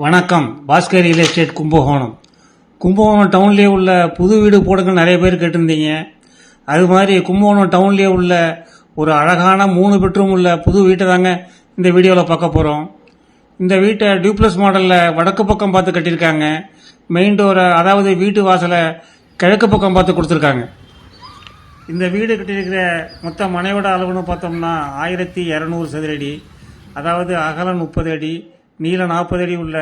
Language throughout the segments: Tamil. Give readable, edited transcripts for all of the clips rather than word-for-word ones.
வணக்கம். Bhaskar real estate Kumbakonam. கும்பகோணம் டவுன்லேயே உள்ள புது வீடு போடுங்க நிறைய பேர் கேட்டிருந்தீங்க. அது மாதிரி கும்பகோணம் டவுன்லேயே உள்ள ஒரு அழகான 3 பெட்ரூம் உள்ள புது வீட்டை தாங்க இந்த வீடியோவில் பார்க்க போகிறோம். இந்த வீட்டை டியூப்ளஸ் மாடலில் வடக்கு பக்கம் பார்த்து கட்டியிருக்காங்க. மெயின் டோரை, அதாவது வீட்டு வாசலை கிழக்கு பக்கம் பார்த்து கொடுத்துருக்காங்க. இந்த வீடு கட்டியிருக்கிற மொத்த மனையோட அளவுன்னு பார்த்தோம்னா 1200 சதுரடி, அதாவது அகலம் 30 அடி, நீளம் 40 அடி உள்ள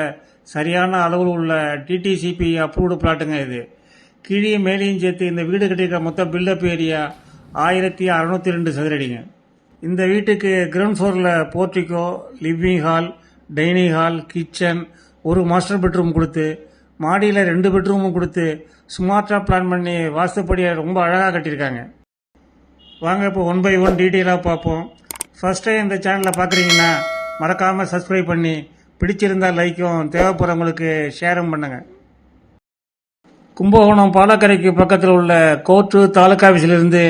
சரியான அளவில் உள்ள டிடிசிபி அப்ரூவ்டு பிளாட்டுங்க. இது கீழே மேலேயும் சேர்த்து இந்த வீடு கட்டியிருக்கிற மொத்த பில்டப் ஏரியா 1602 சதுரடிங்க. இந்த வீட்டுக்கு கிரவுண்ட் ஃப்ளோரில் portico, living hall, dining hall, kitchen, ஒரு மாஸ்டர் பெட்ரூம் கொடுத்து, மாடியில் 2 பெட்ரூமும் கொடுத்து ஸ்மார்ட்டாக பிளான் பண்ணி வாஸ்துப்படியை ரொம்ப அழகாக கட்டியிருக்காங்க. வாங்க இப்போ 1 by 1 டீட்டெயிலாக பார்ப்போம். ஃபர்ஸ்ட் டைம் இந்த சேனலில் பார்க்குறீங்கன்னா மறக்காமல் சப்ஸ்கிரைப் பண்ணி, பிடிச்சிருந்தால் லைக்கும், தேவைப்படுறவங்களுக்கு ஷேரும் பண்ணுங்கள். கும்பகோணம் பாலக்கரைக்கு பக்கத்தில் உள்ள கோர்ட்டு தாலுக்கா ஆஃபீஸிலிருந்து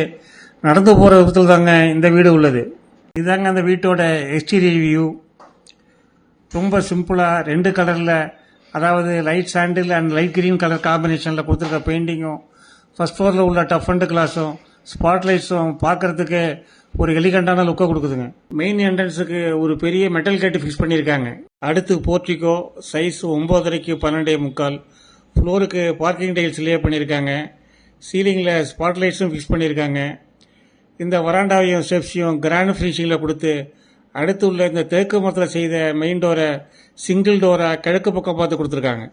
நடந்து போகிற விதத்தில் தாங்க இந்த வீடு உள்ளது. இதுதாங்க அந்த வீட்டோட எக்ஸ்டீரியர் வியூ. ரொம்ப சிம்பிளாக 2 கலரில், அதாவது light sandal and light green colour காம்பினேஷனில் கொடுத்துருக்க பெயிண்டிங்கும், ஃபர்ஸ்ட் ஃப்ளோரில் உள்ள டஃப் அண்ட் கிளாஸும் ஸ்பாட்லைட்ஸும் பார்க்கறதுக்கு ஒரு எலிகண்டான லுக்கை கொடுக்குதுங்க. மெயின் என்ட்ரன்ஸுக்கு ஒரு பெரிய மெட்டல் கேட்டு ஃபிக்ஸ் பண்ணியிருக்காங்க. அடுத்து போர்ட்டிகோ, சைஸ் 9.5 x 12.75. ஃப்ளோருக்கு பார்க்கிங் டைல்ஸ் லே பண்ணியிருக்காங்க. சீலிங்கில் ஸ்பாட்லைட்ஸும் ஃபிக்ஸ் பண்ணியிருக்காங்க. இந்த வராண்டாவையும் ஸ்டெப்ஸையும் கிராண்ட் ஃபினிஷிங்கில் கொடுத்து, அடுத்து உள்ள இந்த தேக்கு மரத்தில் செய்த மெயின் டோரை சிங்கிள் டோராக கிழக்கு பக்கம் பார்த்து கொடுத்துருக்காங்க.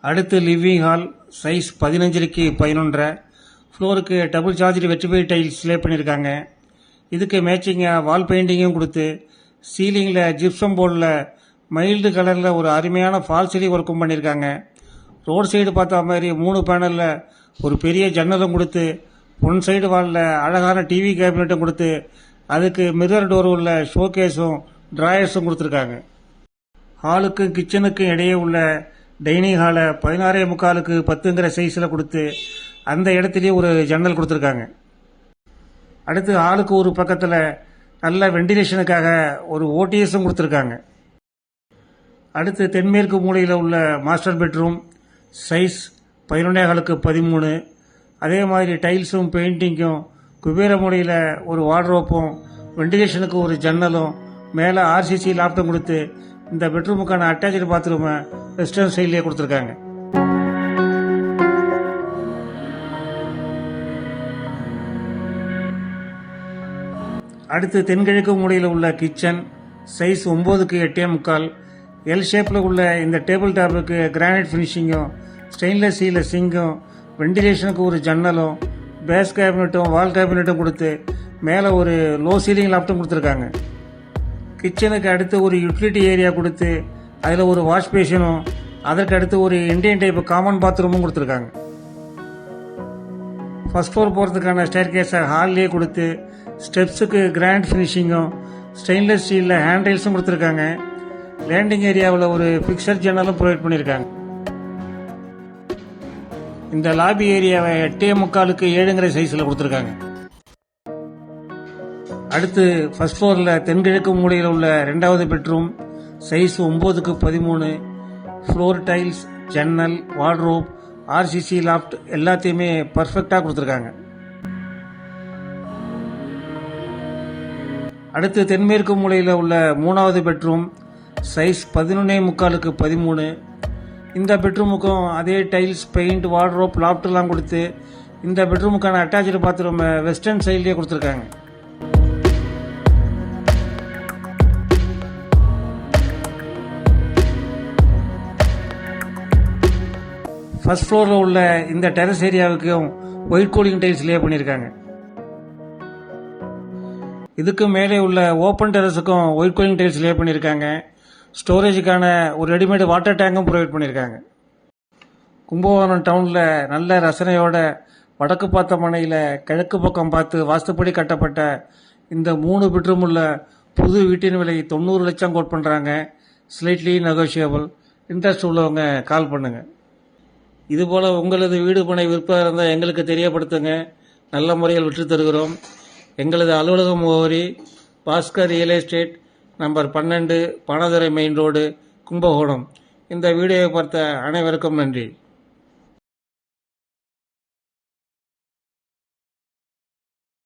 அடுத்து லிவிங் ஹால், சைஸ் 15 x 11. ஃப்ளோருக்கு double charge vitrified tiles lay பண்ணியிருக்காங்க. இதுக்கு மேட்சிங்காக வால் பெயிண்டிங்கும் கொடுத்து, சீலிங்கில் ஜிப்சம் போர்டில் மைல்டு கலரில் ஒரு அருமையான ஃபால் சீலிங் ஒர்க்கும் பண்ணியிருக்காங்க. ரோடு சைடு பார்த்தா மாதிரி 3 பேனலில் ஒரு பெரிய ஜன்னலும் கொடுத்து, ஒன் சைடு வாலில் அழகான டிவி கேபினட்டும் கொடுத்து, அதுக்கு மிரர் டோர் உள்ள ஷோகேஸும் ட்ராயர்ஸும் கொடுத்துருக்காங்க. ஹாலுக்கும் கிச்சனுக்கும் இடையே உள்ள டைனிங் ஹாலை 16.75 x 10 சைஸில் கொடுத்து, அந்த இடத்துலயே ஒரு ஜன்னல் கொடுத்துருக்காங்க. அடுத்து ஹாலுக்கு ஒரு பக்கத்தில் நல்ல வெண்டிலேஷனுக்காக ஒரு ஓடிஎஸும் கொடுத்துருக்காங்க. அடுத்து தென்மேற்கு மூலையில் உள்ள மாஸ்டர் பெட்ரூம், சைஸ் 11.25 x 13. அதே மாதிரி டைல்ஸும் பெயிண்டிங்கும், குபேர மூலையில் ஒரு வார்ட்ரோப்பும், வெண்டிலேஷனுக்கு ஒரு ஜன்னலும், மேலே ஆர்சிசி லாப்டும் கொடுத்து, இந்த பெட்ரூமுக்கான அட்டாச்சு பாத்ரூமை வெஸ்டர்ன் ஸ்டைல்லே கொடுத்துருக்காங்க. அடுத்து தென்கிழக்கு மூலையில் உள்ள கிச்சன், சைஸ் 9 x 8.75. எல் ஷேப்பில் உள்ள இந்த டேபிள் டாப்புக்கு கிரானைட் ஃபினிஷிங்கும், ஸ்டெயின்லெஸ் ஸ்டீல் சிங்கும், வெண்டிலேஷனுக்கு ஒரு ஜன்னலும், பேஸ் கேபினட்டும் வால் கேபினட்டும் கொடுத்து, மேலே ஒரு லோ சீலிங் லாப்டும் கொடுத்துருக்காங்க. கிச்சனுக்கு அடுத்து ஒரு யூட்டிலிட்டி ஏரியா கொடுத்து, அதில் ஒரு வாஷ் பேஷனும், அதற்கு அடுத்து ஒரு இண்டியன் டைப் காமன் பாத்ரூமும் கொடுத்துருக்காங்க. ஃபர்ஸ்ட் ஃப்ளோர் போகிறதுக்கான ஸ்டேர் கேஸை ஹால்லேயே கொடுத்து, ஸ்டெப்ஸுக்கு கிராண்ட் ஃபினிஷிங்கும், ஸ்டெயின்லெஸ் ஸ்டீலில் ஹேண்ட் ரைல்ஸும் கொடுத்துருக்காங்க. லேண்டிங் ஏரியாவில் ஒரு ஃபிக்ஸர் ஜன்னலும் ப்ரொவைட் பண்ணியிருக்காங்க. இந்த லாபி ஏரியாவை 8.75 x 7 சைஸில் கொடுத்துருக்காங்க. அடுத்து ஃபர்ஸ்ட் ஃப்ளோரில் தென்கிழக்கு மூலையில் உள்ள 2வது bedroom, size 9 x 13. Floor tiles, ஜன்னல், வார்ட்ரோப், ஆர்சிசி லாப்ட் எல்லாத்தையுமே பர்ஃபெக்டாக கொடுத்துருக்காங்க. அடுத்து தென்மேற்கு மூலையில் உள்ள 3வது பெட்ரூம், சைஸ் 11.75 x 13. இந்த பெட்ரூமுக்கும் அதே டைல்ஸ், பெயிண்ட், வார்ட்ரோப், லாப்ட்லாம் கொடுத்து, இந்த பெட்ரூமுக்கான அட்டாச்சு பாத்ரூம் வெஸ்டர்ன் சைட்லேயே கொடுத்துருக்காங்க. ஃபர்ஸ்ட் ஃப்ளோரில் உள்ள இந்த டெரஸ் ஏரியாவுக்கும் ஒயிட் கூலிங் டைல்ஸ் லே பண்ணியிருக்காங்க. இதுக்கு மேலே உள்ள ஓப்பன் டெரஸுக்கும் ஒயிட் கூலிங் டைல்ஸ் லே பண்ணியிருக்காங்க. ஸ்டோரேஜுக்கான ஒரு ரெடிமேடு வாட்டர் டேங்கும் ப்ரொவைட் பண்ணியிருக்காங்க. கும்பகோணம் டவுனில் நல்ல ரசனையோட வடக்கு பார்த்த மனையில் கிழக்கு பக்கம் பார்த்து வாஸ்துப்படி கட்டப்பட்ட இந்த 3 பெட்ரூம் உள்ள புது வீட்டின் விலை 90 லட்சம் கோட் பண்ணுறாங்க. Slightly negotiable. இன்ட்ரெஸ்ட் உள்ளவங்க கால் பண்ணுங்கள். இதுபோல் உங்களது வீடு பணை விற்பனை இருந்தால் எங்களுக்கு தெரியப்படுத்துங்க. நல்ல முறையில் விற்று தருகிறோம். எங்களது அலுவலக முகவரி Bhaskar real estate, number 12, Panadurai main road, Kumbakonam. இந்த வீடியோவை பார்த்த அனைவருக்கும் நன்றி.